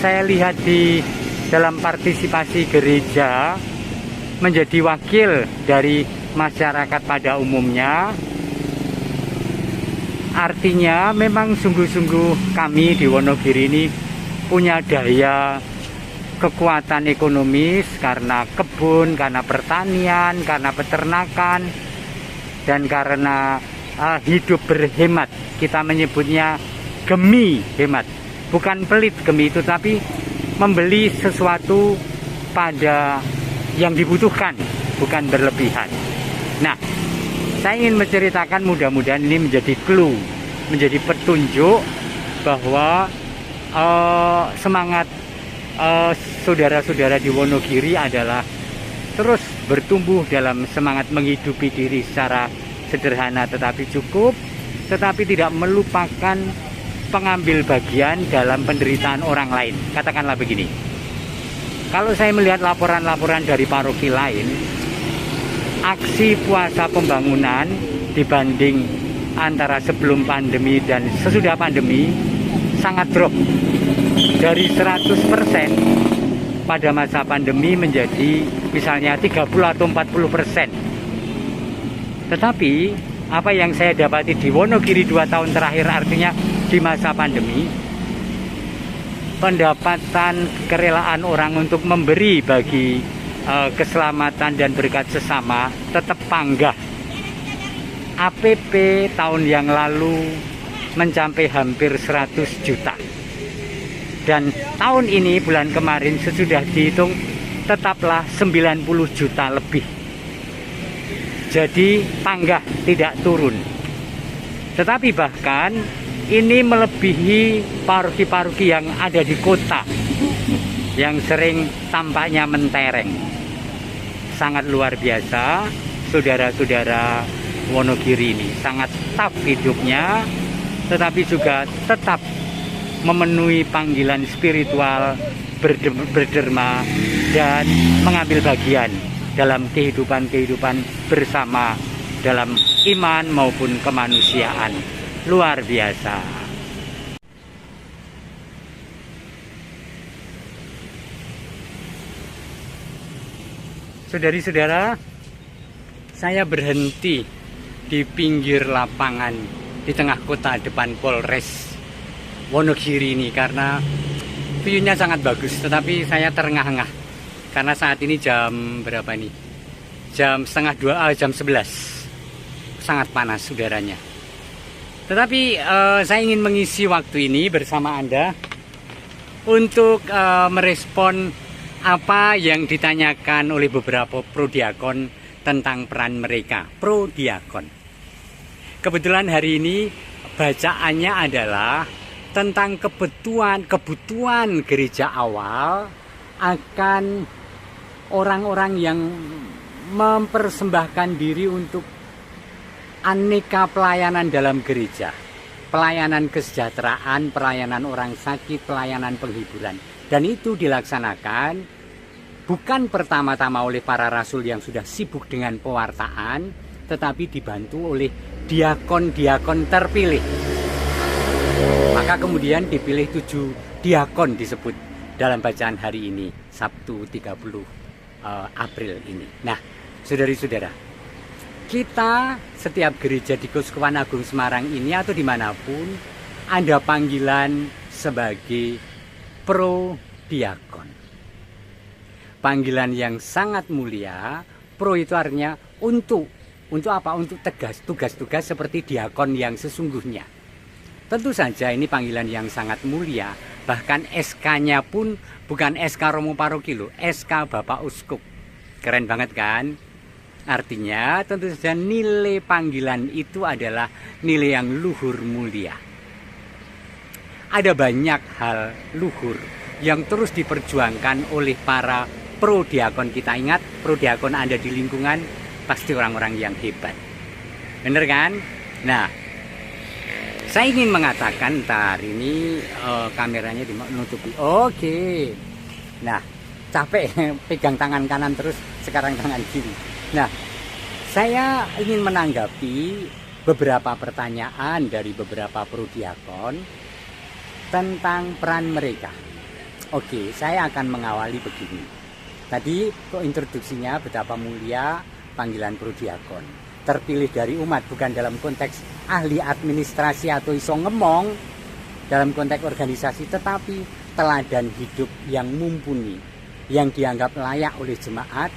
saya lihat di dalam partisipasi gereja menjadi wakil dari masyarakat pada umumnya, artinya memang sungguh-sungguh kami di Wonogiri ini punya daya kekuatan ekonomis karena kebun, karena pertanian, karena peternakan, dan karena hidup berhemat. Kita menyebutnya gemi hemat, bukan pelit gemi itu, tapi membeli sesuatu pada yang dibutuhkan, bukan berlebihan. Nah, saya ingin menceritakan, mudah-mudahan ini menjadi clue, menjadi petunjuk bahwa semangat saudara-saudara di Wonogiri adalah terus bertumbuh dalam semangat menghidupi diri secara sederhana tetapi cukup, tetapi tidak melupakan pengambil bagian dalam penderitaan orang lain. Katakanlah begini, kalau saya melihat laporan-laporan dari paroki lain, aksi puasa pembangunan dibanding antara sebelum pandemi dan sesudah pandemi sangat drop. Dari 100% pada masa pandemi menjadi misalnya 30 atau 40%. Tetapi apa yang saya dapati di Wonogiri 2 tahun terakhir, artinya di masa pandemi, pendapatan kerelaan orang untuk memberi bagi keselamatan dan berkat sesama tetap panggah. APP tahun yang lalu mencapai hampir 100 juta. Dan tahun ini, bulan kemarin sesudah dihitung, tetaplah 90 juta lebih. Jadi panggah, tidak turun. Tetapi bahkan ini melebihi paroki-paroki yang ada di kota, yang sering tampaknya mentereng. Sangat luar biasa saudara-saudara Wonogiri ini, sangat tough hidupnya, tetapi juga tetap memenuhi panggilan spiritual, berderma dan mengambil bagian dalam kehidupan bersama dalam iman maupun kemanusiaan. Luar biasa. Saudari-saudara, saya berhenti di pinggir lapangan di tengah kota depan Polres Wonogiri ini karena view-nya sangat bagus, tetapi saya terengah-engah karena saat ini jam berapa nih? Jam setengah 2, jam 11. Sangat panas udaranya. Tetapi saya ingin mengisi waktu ini bersama Anda untuk merespon apa yang ditanyakan oleh beberapa prodiakon tentang peran mereka. Prodiakon. Kebetulan hari ini bacaannya adalah tentang kebutuhan gereja awal akan orang-orang yang mempersembahkan diri untuk aneka pelayanan dalam gereja. Pelayanan kesejahteraan, pelayanan orang sakit, pelayanan penghiburan. Dan itu dilaksanakan bukan pertama-tama oleh para rasul yang sudah sibuk dengan pewartaan, tetapi dibantu oleh diakon-diakon terpilih. Maka kemudian dipilih 7 diakon disebut dalam bacaan hari ini, Sabtu 30 April ini. Nah, saudari-saudara, kita setiap gereja di Keuskupan Agung Semarang ini atau dimanapun ada panggilan sebagai prodiakon. Panggilan yang sangat mulia. Pro itu artinya untuk apa? Untuk tugas-tugas seperti diakon yang sesungguhnya. Tentu saja ini panggilan yang sangat mulia. Bahkan SK-nya pun bukan SK Romo Paroki loh, SK Bapak Uskup. Keren banget kan? Artinya tentu saja nilai panggilan itu adalah nilai yang luhur mulia. Ada banyak hal luhur yang terus diperjuangkan oleh para prodiakon. Kita ingat, prodiakon ada di lingkungan pasti orang-orang yang hebat. Bener kan? Nah, saya ingin mengatakan, ini kameranya dinutupi. Oke. Nah, capek pegang tangan kanan terus, sekarang tangan kiri. Nah, saya ingin menanggapi beberapa pertanyaan dari beberapa prodiakon tentang peran mereka. Oke, saya akan mengawali begini. Tadi kok introduksinya betapa mulia panggilan prodiakon. Terpilih dari umat, bukan dalam konteks ahli administrasi atau iso ngemong dalam konteks organisasi, tetapi teladan hidup yang mumpuni, yang dianggap layak oleh jemaat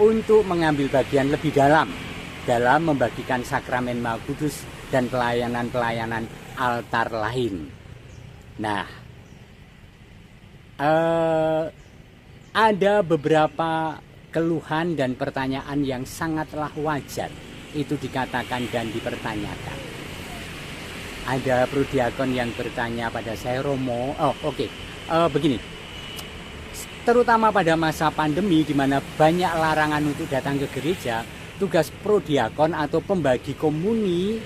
untuk mengambil bagian lebih dalam membagikan sakramen Maha Kudus dan pelayanan-pelayanan altar lain. Nah, ada beberapa keluhan dan pertanyaan yang sangatlah wajar itu dikatakan dan dipertanyakan. Ada prodiakon yang bertanya pada saya, Romo, begini, terutama pada masa pandemi di mana banyak larangan untuk datang ke gereja, tugas prodiakon atau pembagi komuni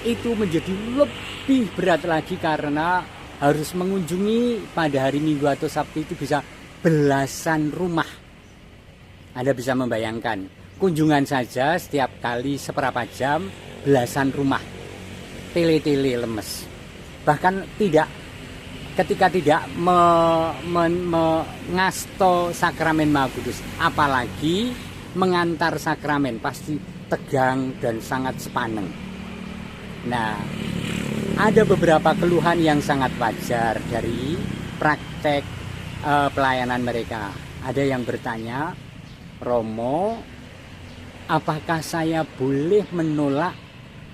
itu menjadi lebih berat lagi karena harus mengunjungi pada hari Minggu atau Sabtu itu bisa belasan rumah. Anda bisa membayangkan, kunjungan saja setiap kali seberapa jam, belasan rumah, tele-tele lemes. Bahkan ketika tidak mengasto sakramen Maha Kudus, apalagi mengantar sakramen, pasti tegang dan sangat sepaneng. Nah, ada beberapa keluhan yang sangat wajar dari praktek pelayanan mereka. Ada yang bertanya, Romo, apakah saya boleh menolak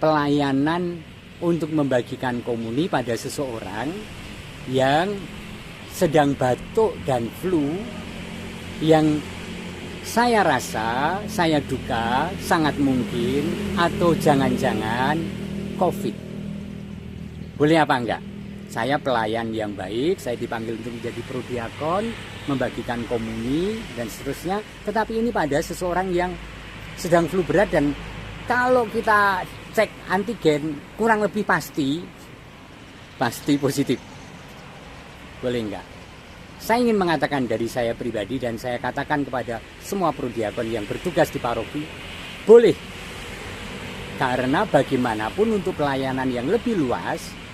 pelayanan untuk membagikan komuni pada seseorang yang sedang batuk dan flu, yang saya rasa, saya duga sangat mungkin atau jangan-jangan COVID. Boleh apa enggak? Saya pelayan yang baik, saya dipanggil untuk menjadi prodiakon, membagikan komuni dan seterusnya. Tetapi ini pada seseorang yang sedang flu berat, dan kalau kita cek antigen kurang lebih pasti positif. Boleh enggak? Saya ingin mengatakan dari saya pribadi, dan saya katakan kepada semua prodiakon yang bertugas di paroki, boleh. Karena bagaimanapun untuk pelayanan yang lebih luas,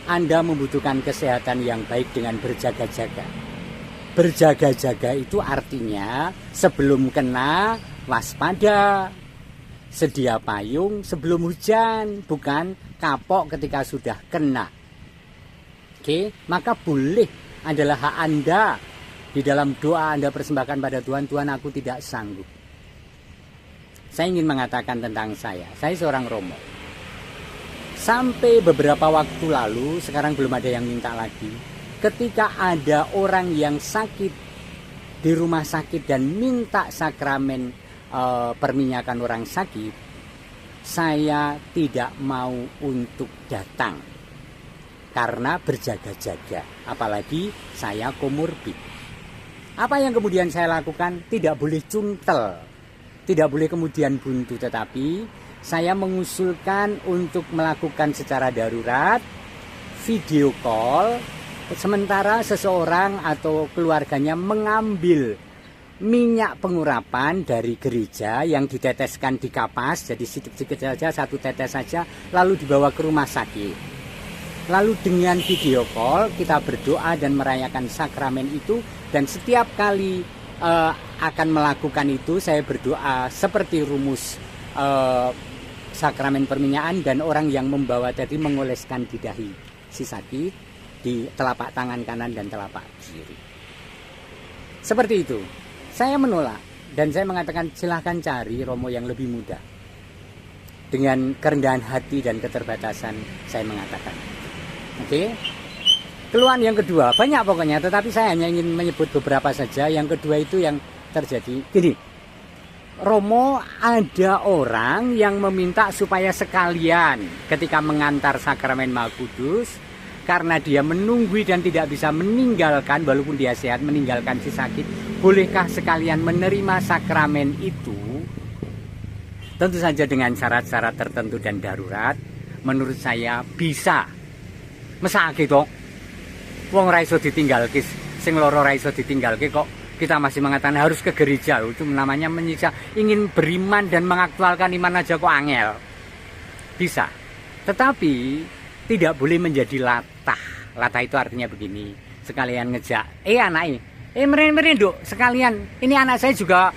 Anda membutuhkan kesehatan yang baik dengan berjaga-jaga. Berjaga-jaga itu artinya sebelum kena, waspada, sedia payung sebelum hujan, bukan kapok ketika sudah kena. Oke, maka boleh, adalah hak Anda. Di dalam doa Anda persembahkan pada Tuhan, Tuhan, aku tidak sanggup. Saya ingin mengatakan tentang saya seorang Romo. Sampai beberapa waktu lalu, sekarang belum ada yang minta lagi, ketika ada orang yang sakit di rumah sakit dan minta sakramen perminyakan orang sakit, saya tidak mau untuk datang karena berjaga-jaga, apalagi saya komorbid. Apa yang kemudian saya lakukan? Tidak boleh cuntel, tidak boleh kemudian buntu, tetapi saya mengusulkan untuk melakukan secara darurat video call, sementara seseorang atau keluarganya mengambil minyak pengurapan dari gereja yang diteteskan di kapas, jadi sedikit saja, satu tetes saja, lalu dibawa ke rumah sakit. Lalu dengan video call kita berdoa dan merayakan sakramen itu, dan setiap kali akan melakukan itu saya berdoa seperti rumus sakramen perminyakan, dan orang yang membawa tadi mengoleskan di dahi si sakit, di telapak tangan kanan dan telapak kiri. Seperti itu. Saya menolak dan saya mengatakan silahkan cari Romo yang lebih muda. Dengan kerendahan hati dan keterbatasan saya mengatakan. Oke. Keluhan yang kedua, banyak pokoknya, tetapi saya hanya ingin menyebut beberapa saja. Yang kedua itu yang terjadi gini. Romo, ada orang yang meminta supaya sekalian ketika mengantar sakramen Maha Kudus, karena dia menunggui dan tidak bisa meninggalkan, walaupun dia sehat, meninggalkan si sakit, bolehkah sekalian menerima sakramen itu? Tentu saja dengan syarat-syarat tertentu dan darurat. Menurut saya bisa. Masa gitu? Wong ra iso ditinggalke, sing loro ra iso ditinggalke kok kita masih mengatakan harus ke gereja. Itu namanya menyiksa. Ingin beriman dan mengaktualkan iman aja kok angel. Bisa. Tetapi tidak boleh menjadi latah. Latah itu artinya begini. sekalian ngejak anaknya, meren dok, sekalian ini anak saya juga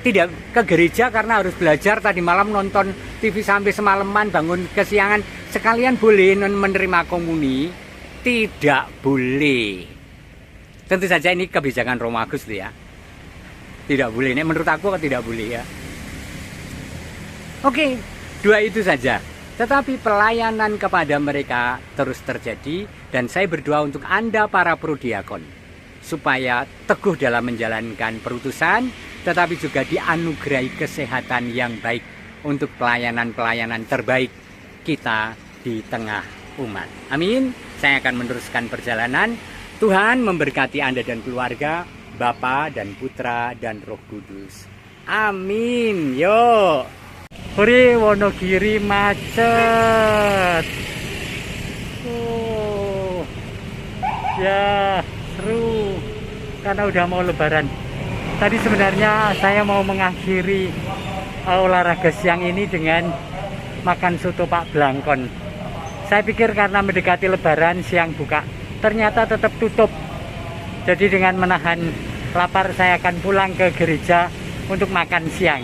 tidak ke gereja karena harus belajar, tadi malam nonton TV sampai semalaman, bangun kesiangan, sekalian boleh menerima komuni? Tidak boleh. Tentu saja ini kebijakan Romagus ya, tidak boleh. Ini menurut aku tidak boleh ya. Oke, dua itu saja. Tetapi pelayanan kepada mereka terus terjadi, dan saya berdoa untuk Anda para prodiakon supaya teguh dalam menjalankan perutusan, tetapi juga dianugerahi kesehatan yang baik untuk pelayanan-pelayanan terbaik kita di tengah umat. Amin. Saya akan meneruskan perjalanan. Tuhan memberkati Anda dan keluarga, Bapa dan Putra dan Roh Kudus. Amin. Yo. Hore, Wonogiri macet. Oh. Ya, seru. Karena udah mau lebaran. Tadi sebenarnya saya mau mengakhiri olahraga siang ini dengan makan soto Pak Blangkon. Saya pikir karena mendekati lebaran siang buka, ternyata tetap tutup. Jadi dengan menahan lapar saya akan pulang ke gereja untuk makan siang.